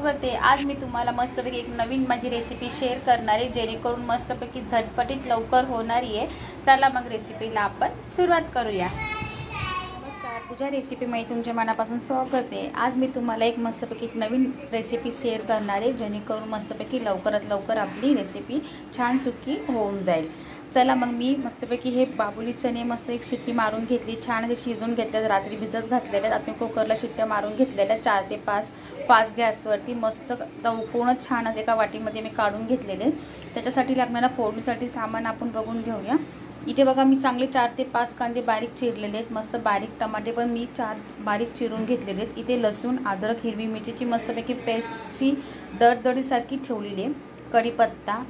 करते। आज मी तुम्हाला मस्तपैकी एक नवीन माझी रेसिपी शेअर करणार आहे, जेणेकरून मस्तपैकी झटपटीत लवकर होणारी आहे। चला मग रेसिपीला आपण सुरुवात करूया। नमस्कार, पूजा रेसिपीमध्ये तुमच्या मनापासून स्वागत आहे। आज मी तुम्हाला एक मस्तपैकी एक नवीन रेसिपी शेअर करणार आहे, जेणेकरून मस्तपैकी लवकरात लवकर आपली रेसिपी छान सुकी होऊन जाईल। चला मग मी मस्तपैकी हे बाबुली चणे मस्त एक शिट्टी मारून घेतली, छान असे शिजून घेतले, रात्री भिजत घातलेले। आता कुकरला शिट्ट्या मारून घेतलेल्या 4 ते 5 गॅसवरती मस्त उकळून छान एका वाटीमध्ये मी काढून घेतलेले। त्याच्यासाठी लागणारा फोडणीसाठी सामान आपण बघून घेऊया। इथे बघा मी चांगले 4 ते 5 कांदे बारीक चिरलेले आहेत, मस्त बारीक टमाटे पण मी 4 बारीक चिरून घेतलेले आहेत। इथे लसूण, अद्रक, हिरवी मिरचीची मस्तपैकी पेस्टची दरदरीसारखी ठेवलेली आहे। कढीपत्ता,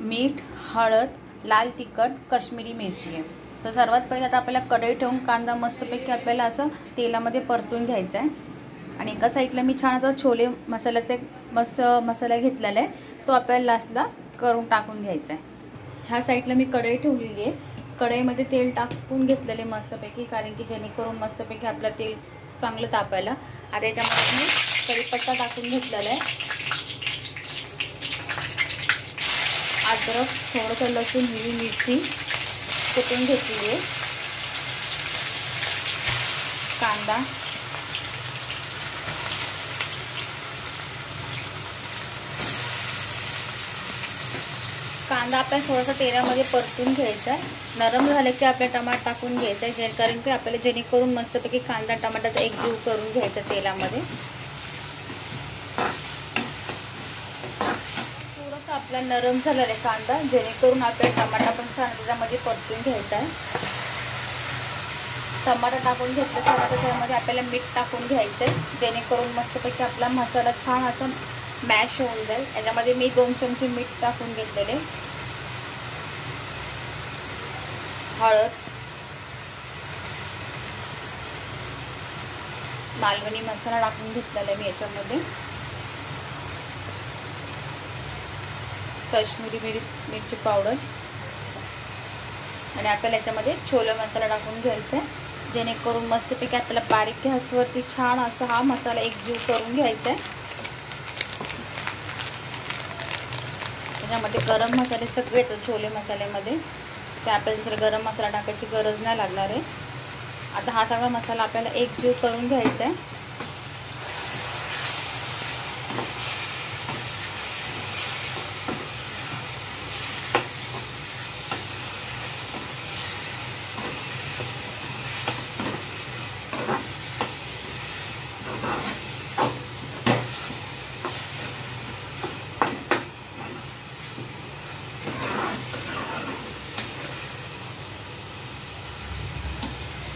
मीठ, हळद, लाल तिखट, काश्मीरी मिरची आहे। तर सर्वात पहिला आता आपल्याला कढई ठेवून कांदा मस्तपैकी आपल्याला असं तेलामध्ये परतून घ्यायचा आहे। आणि एका साईडला मी छान असा छोले मसाल्याचा मस्त मसाला घेतलेला आहे, तो आपल्याला लास्टला करून टाकून घ्यायचा आहे। ह्या साईडला मी कढई ठेवलेली आहे, कढईमध्ये तेल टाकून घेतलेले मस्तपैकी, कारण की जेणेकरून मस्तपैकी आपलं तेल चांगलं तापायला। आता याच्यामध्ये मी कढीपत्ता टाकून घेतलेला आहे, अद्रक, थोडंसं लसूण, हिरवी मिरची कुटून घेतली आहे, कांदा, आपल्याला थोडासा तेलामध्ये परतून घ्यायचा आहे। नरम झाले की आपल्याला टमाटर टाकून घ्यायचा आहे, कारण की आपल्याला जेणेकरून मस्तपैकी कांदा टमाट्याचा एकजीव करून घ्यायचा तेलामध्ये। थोडासा आपला नरम झालेला आहे कांदा, जेणेकरून आपल्याला टमाटा पण छान त्याच्यामध्ये परतून घ्यायचा आहे। टमाटा टाकून घेतल्यानंतर त्याच्यामध्ये आपल्याला मीठ टाकून घ्यायचं आहे, जेणेकरून मस्तपैकी आपला मसाला छान असा मॅश होऊन जाईल। याच्यामध्ये मी 2 चमचे मीठ टाकून घेतलेले, हळद, मालवणी मसाला टाकून घेतलेला आहे मी याच्यामध्ये, काश्मीरी मिरची पावडर, आणि आपल्याला याच्यामध्ये छोले मसाला टाकून घ्यायचा आहे, जेणेकरून मस्तपैकी आपल्याला बारीक गॅसवरती छान असा हा मसाला एकजीव करून घ्यायचा आहे। त्याच्यामध्ये गरम मसाले सगळे येतात छोले मसाल्यामध्ये, ते आपल्याला दुसरा गरम मसाला टाकायची गरज नाही लागणार आहे। आता हा सगळा मसाला आपल्याला एकजीव करून घ्यायचा आहे।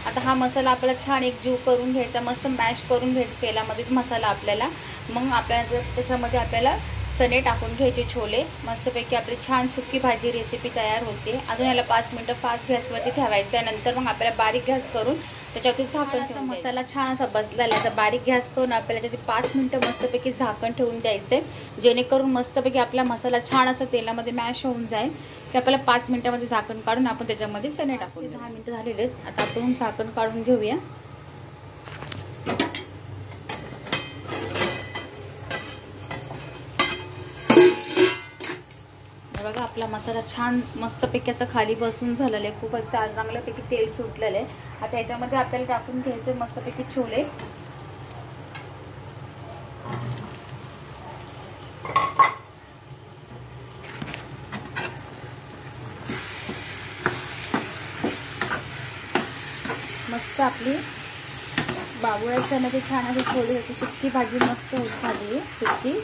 आता हा मसाला आपल्याला छान एकजीव करून घ्यायचा, मस्त मॅश करून घ्यायचा तेलामध्येच मसाला आपल्याला। मग आपल्याला त्याच्यामध्ये आपल्याला चणे टाकून घ्यायचे, छोले, मस्तपैकी आपली छान सुकी भाजी रेसिपी तयार होते। अजून याला 5 मिनिटं फास्ट गॅसवरती ठेवायचं आहे। नंतर मग आपल्याला बारीक गॅस करून त्याच्यावरती झाकण ठेवून मसाला छान असा बसलेला आहे, तर बारीक गॅस करून आपल्याला त्याच्यावरती 5 मिनिटं मस्तपैकी झाकण ठेवून द्यायचं आहे, जेणेकरून मस्तपैकी आपला मसाला छान असा तेलामध्ये मॅश होऊन जाईल। की आपल्याला 5 मिनिटांमध्ये झाकण काढून आपण त्याच्यामध्ये चणे टाकून 10 मिनिटं झालेले आहेत। आता आपण झाकण काढून घेऊया। बघा आपला मसाला छान मस्तपैकी असा खाली बसून झालेला आहे, खूप चांगल्यापैकी तेल सुटलेलं आहे। आता याच्यामध्ये आपल्याला टाकून घ्यायचे मस्तपैकी छोले, मस्त आपली बाबुळ्या चण्याची छान अशी छोले होती, सुकी भाजी मस्त होत झाली आहे सुकी।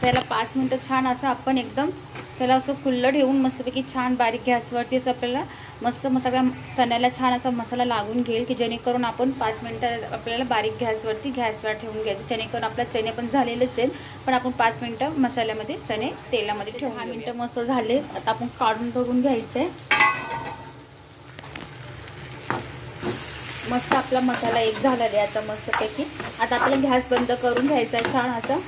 त्याला 5 मिनिटं छान असं आपण एकदम त्याला असं खुल्लं ठेवून मस्तपैकी छान बारीक गॅसवरती असं आपल्याला मस्त सगळ्या चण्याला छान असा मसाला लागून घेईल, की जेणेकरून आपण 5 मिनिटं आपल्याला बारीक गॅसवर ठेवून घ्यायचं, जेणेकरून आपल्या चणे पण झालेलेच आहेत, पण आपण 5 मिनिटं मसाल्यामध्ये चणे तेलामध्ये ठेवून 10 मिनिटं मस्त झाले। आता आपण काढून बघून घ्यायचंय, मस्त आपला मसाला एक झालेला आहे आता मस्तपैकी। आता आपल्याला गॅस बंद करून घ्यायचा आहे छान असा।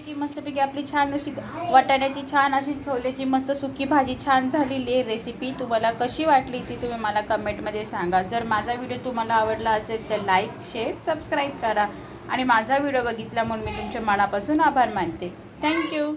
की मस्तपैकी आपली छान अशी वाटाण्याची छान अशी छोल्याची मस्त सुकी भाजी छान झालेली आहे. रेसिपी तुम्हाला कशी वाटली ती तुम्ही मला कमेंटमध्ये सांगा. जर माझा व्हिडिओ तुम्हाला आवडला असेल तर लाईक शेअर सबस्क्राईब करा आणि माझा व्हिडिओ बघितल्यामुळे मी तुमच्या मनापासून आभार मानते. थँक्यू.